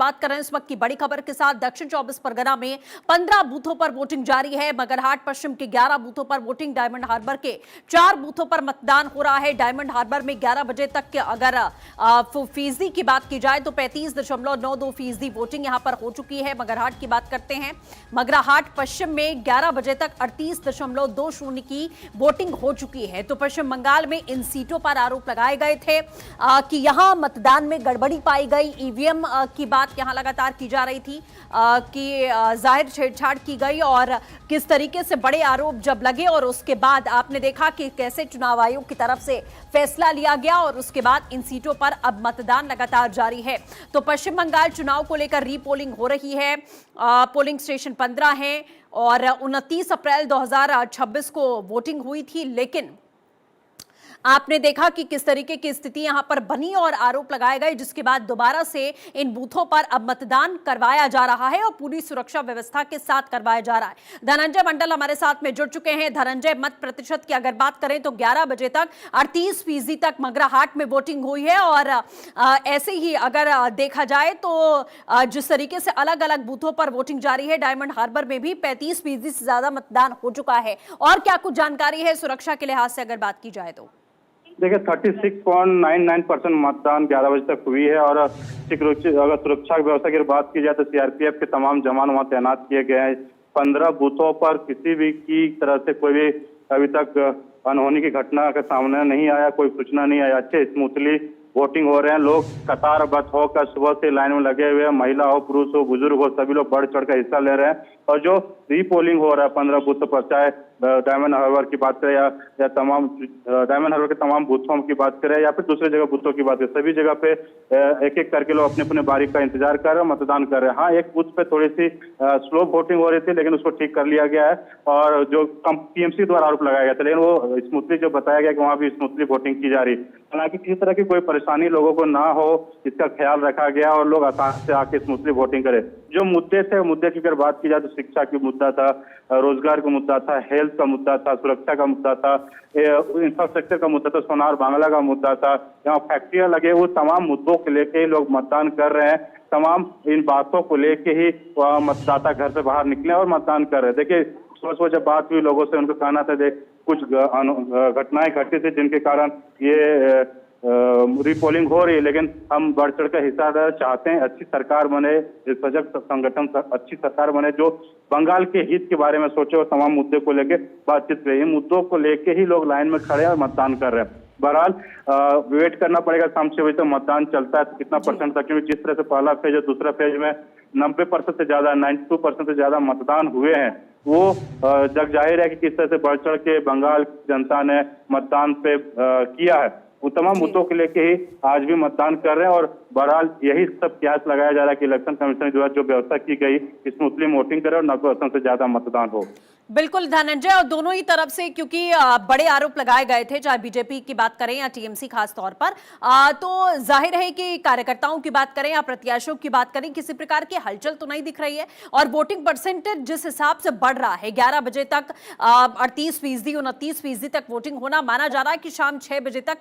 बात कर रहे हैं इस वक्त की बड़ी खबर के साथ। दक्षिण 24 परगना में 15 बूथों पर वोटिंग जारी है। मगरहाट पश्चिम के 11 बूथों पर वोटिंग, डायमंड हार्बर के 4 बूथों पर मतदान हो रहा है। डायमंड हार्बर में 11 बजे तक के अगर फीसदी की बात की जाए तो 35.92% वोटिंग यहां पर हो चुकी है। मगरहाट की बात करते हैं, मगरहाट पश्चिम में 11 बजे तक 38.20 की वोटिंग हो चुकी है। तो पश्चिम बंगाल में इन सीटों पर आरोप लगाए गए थे कि यहां मतदान में गड़बड़ी पाई गई। ईवीएम की बात यहां लगातार की जा रही थी कि जाहिर छेड़छाड़ की गई और किस तरीके से बड़े आरोप जब लगे और उसके बाद आपने देखा कि कैसे चुनाव आयोग की तरफ से फैसला लिया गया और उसके बाद इन सीटों पर अब मतदान लगातार जारी है। तो पश्चिम बंगाल चुनाव को लेकर रीपोलिंग हो रही है। पोलिंग स्टेशन 15 है और 29 अप्रैल 2026 को वोटिंग हुई थी, लेकिन आपने देखा कि किस तरीके की स्थिति यहां पर बनी और आरोप लगाए गए, जिसके बाद दोबारा से इन बूथों पर अब मतदान करवाया जा रहा है और पूरी सुरक्षा व्यवस्था के साथ करवाया जा रहा है। धनंजय मंडल हमारे साथ में जुड़ चुके हैं। धनंजय, मत प्रतिशत की अगर बात करें तो 11 बजे तक 38% तक मगराहाट में वोटिंग हुई है और ऐसे ही अगर देखा जाए तो जिस तरीके से अलग अलग बूथों पर वोटिंग जारी है, डायमंड हार्बर में भी 35% से ज्यादा मतदान हो चुका है। और क्या कुछ जानकारी है सुरक्षा के लिहाज से अगर बात की जाए तो? देखिए 36.99% मतदान 11 बजे तक हुई है और अगर सुरक्षा की व्यवस्था की बात की जाए तो सीआरपीएफ के तमाम जवान वहां तैनात किए गए हैं। 15 बूथों पर किसी भी की तरह से कोई भी अभी तक अनहोनी की घटना का सामने नहीं आया, कोई सूचना नहीं आया। अच्छे स्मूथली वोटिंग हो रहे हैं। लोग कतारबद्ध होकर सुबह से लाइन में लगे हुए हैं। महिला हो, पुरुष हो, बुजुर्ग हो, सभी लोग बढ़ चढ़ कर हिस्सा ले रहे हैं। और जो रीपोलिंग हो रहा है 15 बूथों पर, चाहे डायमंड हार्बर की बात करें या तमाम डायमंड हार्बर के तमाम बूथों की बात करें या फिर दूसरे जगह बूथों की बात करें, सभी जगह पे एक एक करके लोग अपने अपने बारी का इंतजार कर रहे हैं, मतदान कर रहे हैं। हाँ, एक बूथ पे थोड़ी सी स्लो वोटिंग हो रही थी, लेकिन उसको ठीक कर लिया गया है और जो पीएमसी द्वारा आरोप लगाया गया था, लेकिन वो स्मूथली जो बताया गया कि वहां भी स्मूथली वोटिंग की जा रही। हालांकि किसी तरह की कोई परेशानी लोगों को ना हो, इसका ख्याल रखा गया और लोग आसानी से आके स्मूथली वोटिंग करें। जो मुद्दे थे, मुद्दे की अगर बात की जाए तो शिक्षा की मुद्दा था, रोजगार का मुद्दा था, हेल्थ का मुद्दा था, सुरक्षा का मुद्दा था, इंफ्रास्ट्रक्चर का मुद्दा था, सोनार बांग्ला का मुद्दा था, यहाँ फैक्ट्रियां लगे, वो तमाम मुद्दों को लेके लोग मतदान कर रहे हैं। तमाम इन बातों को लेके ही मतदाता घर से बाहर निकले और मतदान कर रहे हैं। देखिए सुबह जब बात हुई लोगों से, उनको कहना था कुछ घटनाएं घटी थी जिनके कारण ये रीपोलिंग हो रही है, लेकिन हम बढ़ चढ़ कर हिस्सा चाहते हैं। अच्छी सरकार बने, सजग संगठन अच्छी सरकार बने जो बंगाल के हित के बारे में सोचे और तमाम मुद्दे को लेके बातचीत रही। इन मुद्दों को लेके ही लोग लाइन में खड़े और मतदान कर रहे हैं। बहरहाल वेट करना पड़ेगा, शाम 6 बजे तक मतदान चलता है तो कितना परसेंट तक, क्योंकि जिस तरह से पहला फेज है, दूसरा फेज में 90% से ज्यादा, 92% से ज्यादा मतदान हुए हैं, वो जग जाहिर है कि किस तरह से बढ़ चढ़ के बंगाल जनता ने मतदान पे किया है। वो तमाम मुद्दों को लेके ही आज भी मतदान कर रहे हैं और बहरहाल यही सब प्रयास लगाया जा रहा है कि इलेक्शन कमीशन द्वारा जो व्यवस्था की गई स्मूथली वोटिंग करे और 90% से ज्यादा मतदान हो। बिल्कुल धनंजय, और दोनों ही तरफ से क्योंकि बड़े आरोप लगाए गए थे, चाहे बीजेपी की बात करें या टीएमसी खास तौर पर, तो जाहिर है कि कार्यकर्ताओं की बात करें या प्रत्याशियों की बात करें, किसी प्रकार की हलचल तो नहीं दिख रही है। और वोटिंग परसेंटेज जिस हिसाब से बढ़ रहा है, 11 बजे तक 38%, 29% तक वोटिंग होना, माना जा रहा है कि शाम 6 बजे तक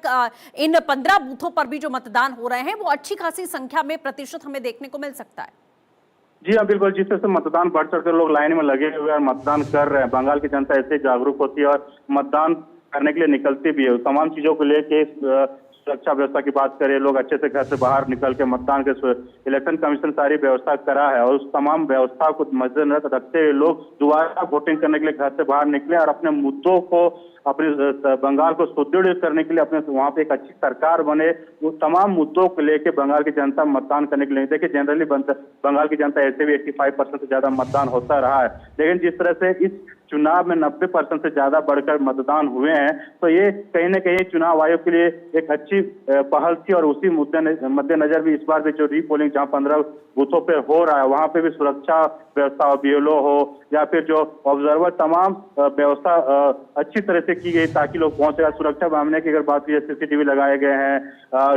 इन 15 बूथों पर भी जो मतदान हो रहे हैं वो अच्छी खासी संख्या में प्रतिशत हमें देखने को मिल सकता है। जी हाँ, बिल्कुल। जिस तरह से मतदान बढ़ चढ़ कर लोग लाइन में लगे हुए और मतदान कर रहे हैं, बंगाल की जनता ऐसे जागरूक होती है और मतदान करने के लिए निकलती भी है। तमाम चीजों को लेके सुरक्षा व्यवस्था की बात करें, लोग अच्छे से घर से बाहर निकल के मतदान के, इलेक्शन कमीशन सारी व्यवस्था करा है और उस तमाम व्यवस्था को मद्देनजर रखते हुए लोग दोबारा वोटिंग करने के लिए घर से बाहर निकले और अपने मुद्दों को, अपने बंगाल को सुदृढ़ करने के लिए, अपने वहां पे एक अच्छी सरकार बने, वो तमाम मुद्दों को लेके बंगाल की जनता मतदान करने के लिए। देखिए जनरली बंगाल की जनता ऐसे भी 85% से ज्यादा मतदान होता रहा है, लेकिन जिस तरह से इस चुनाव में 90% से ज्यादा बढ़कर मतदान हुए हैं, तो ये कहीं न कहीं चुनाव आयोग के लिए एक अच्छी पहल थी। और उसी मद्देनजर भी इस बार भी जो रीपोलिंग जहां 15 बूथों पे हो रहा है, वहां पे भी सुरक्षा व्यवस्था, बीएलओ हो या फिर जो ऑब्जर्वर, तमाम व्यवस्था अच्छी तरह से की गई ताकि लोग पहुंचे। सुरक्षा मामले की अगर बात की जाए, सीसीटीवी लगाए गए हैं,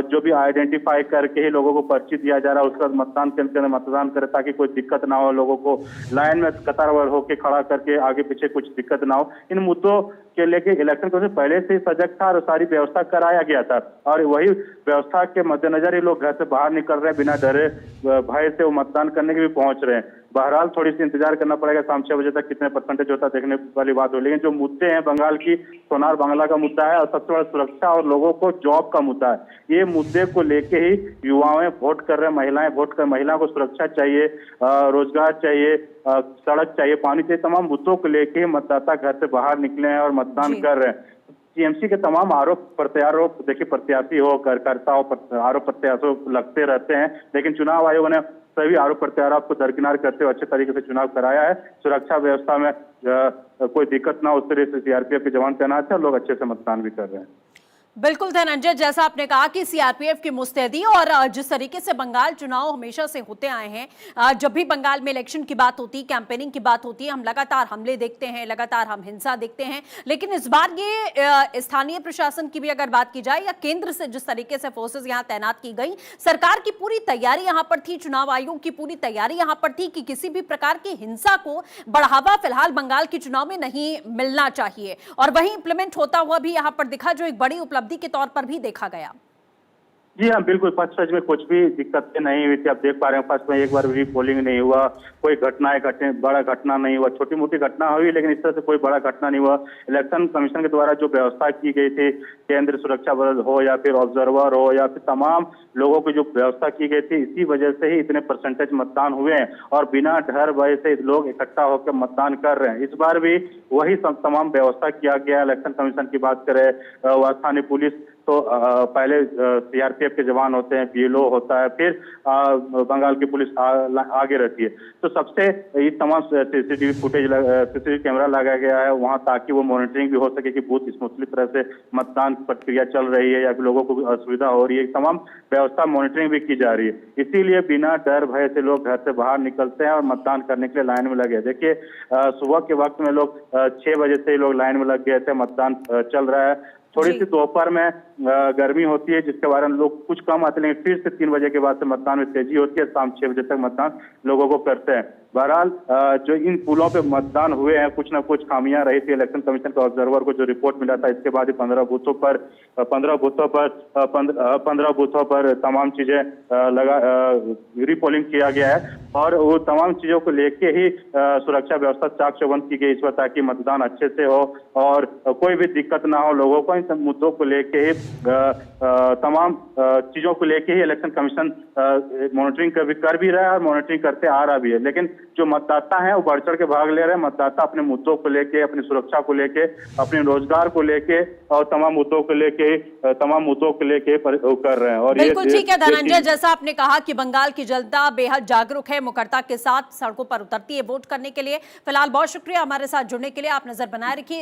जो भी आइडेंटिफाई करके ही लोगों को पर्ची दिया जा रहा है, उसका मतदान केंद्र के अंदर मतदान करे ताकि कोई दिक्कत ना हो, लोगों को लाइन में कतारबद्ध होकर खड़ा करके आगे पीछे पीछे कुछ दिक्कत ना हो। इन मुद्दों के लेके इलेक्शन कमीशन पहले से ही सजग था और सारी व्यवस्था कराया गया था और वही व्यवस्था के मद्देनजर ही लोग घर से बाहर निकल रहे हैं, बिना डरे भय से वो मतदान करने के भी पहुंच रहे हैं। बहरहाल थोड़ी सी इंतजार करना पड़ेगा शाम 6 बजे तक कितने परसेंटेज होता है देखने वाली बात हो। लेकिन जो मुद्दे हैं बंगाल की सोनार बांग्ला का मुद्दा है और सबसे बड़ा सुरक्षा और लोगों को जॉब का मुद्दा है। ये मुद्दे को लेके ही युवाएं वोट कर रहे हैं, महिलाएं वोट कर, महिलाओं को सुरक्षा चाहिए, रोजगार चाहिए, सड़क चाहिए, पानी चाहिए, तमाम मुद्दों को लेके ही मतदाता घर से बाहर निकले हैं और मतदान कर रहे हैं। टीएमसी के तमाम आरोप प्रत्यारोप देखिए, प्रत्याशी हो कार्यकर्ता हो, आरोप प्रत्यारोप लगते रहते हैं, लेकिन चुनाव आयोग ने सभी आरोप प्रत्यारोप को दरकिनार करते हुए अच्छे तरीके से चुनाव कराया है। सुरक्षा व्यवस्था में कोई दिक्कत ना हो उस तरह से सीआरपीएफ के जवान तैनात है और लोग अच्छे से मतदान भी कर रहे हैं। बिल्कुल धनंजय, जैसा आपने कहा कि सीआरपीएफ की मुस्तैदी और जिस तरीके से बंगाल चुनाव हमेशा से होते आए हैं, जब भी बंगाल में इलेक्शन की बात होती है, कैंपेनिंग की बात होती है, हम लगातार हमले देखते हैं, लगातार हम हिंसा देखते हैं। लेकिन इस बार ये स्थानीय प्रशासन की भी अगर बात की जाए या केंद्र से जिस तरीके से फोर्सेज यहाँ तैनात की गई, सरकार की पूरी तैयारी यहाँ पर थी, चुनाव आयोग की पूरी तैयारी यहाँ पर थी कि किसी भी प्रकार की हिंसा को बढ़ावा फिलहाल बंगाल के चुनाव में नहीं मिलना चाहिए, और वही इंप्लीमेंट होता हुआ भी यहाँ पर दिखा, जो एक बड़ी उपलब्धि के तौर पर भी देखा गया। जी हाँ, बिल्कुल। फर्स्ट फेज में कुछ भी दिक्कतें नहीं हुई थी। आप देख पा रहे हैं फर्स्ट में एक बार भी पोलिंग नहीं हुआ, कोई बड़ा घटना नहीं हुआ, छोटी मोटी घटना हुई लेकिन इस तरह से कोई बड़ा घटना नहीं हुआ। इलेक्शन कमीशन के द्वारा जो व्यवस्था की गई थी, केंद्र सुरक्षा बल हो या फिर ऑब्जर्वर हो या फिर तमाम लोगों की जो व्यवस्था की गई थी, इसी वजह से ही इतने परसेंटेज मतदान हुए हैं और बिना डर भय से लोग इकट्ठा होकर मतदान कर रहे हैं। इस बार भी वही तमाम व्यवस्था किया गया। इलेक्शन कमीशन की बात करें, स्थानीय पुलिस तो पहले सीआरपीएफ के जवान होते हैं, बीएलओ होता है, फिर बंगाल की पुलिस आगे रहती है। तो सबसे ये तमाम सीसीटीवी कैमरा लगाया गया है वहां, ताकि वो मॉनिटरिंग भी हो सके कि बूथ स्मूथली तरह से मतदान प्रक्रिया चल रही है या फिर लोगों को असुविधा हो रही है। तमाम व्यवस्था मॉनिटरिंग भी की जा रही है। इसीलिए बिना डर भय से लोग घर से बाहर निकलते हैं और मतदान करने के लिए लाइन में लगे। देखिए, सुबह के वक्त में लोग 6 बजे से लोग लाइन में लग गए थे, मतदान चल रहा है। थोड़ी सी दोपहर में गर्मी होती है जिसके बारे में लोग कुछ कम आते हैं, लेकिन फिर से 3 बजे के बाद से मतदान में तेजी होती है। शाम 6 बजे तक मतदान लोगों को करते हैं। बहरहाल जो इन पुलों पे मतदान हुए हैं, कुछ ना कुछ खामियां रही थी। इलेक्शन कमीशन के ऑब्जर्वर को जो रिपोर्ट मिला था, इसके बाद ही 15 बूथों पर तमाम चीजें रीपोलिंग किया गया है और वो तमाम चीजों को लेके ही सुरक्षा व्यवस्था चाक चौबंद की गई इस पर, ताकि मतदान अच्छे से हो और कोई भी दिक्कत ना हो लोगों को। इन सब मुद्दों को लेके ही तमाम चीजों को लेके ही इलेक्शन कमीशन मॉनिटरिंग कर भी रहा है और मॉनिटरिंग करते आ रहा भी है। लेकिन जो मतदाता हैं वो बढ़ चढ़ के भाग ले रहे हैं। मतदाता अपने मुद्दों को लेके, अपनी सुरक्षा को लेके, अपने रोजगार को लेके और तमाम मुद्दों को लेके कर रहे हैं। और बिल्कुल ठीक है धनंजय, जैसा आपने कहा कि बंगाल की जनता बेहद जागरूक है, मुखरता के साथ सड़कों पर उतरती है वोट करने के लिए। फिलहाल बहुत शुक्रिया हमारे साथ जुड़ने के लिए। आप नजर बनाए रखिए।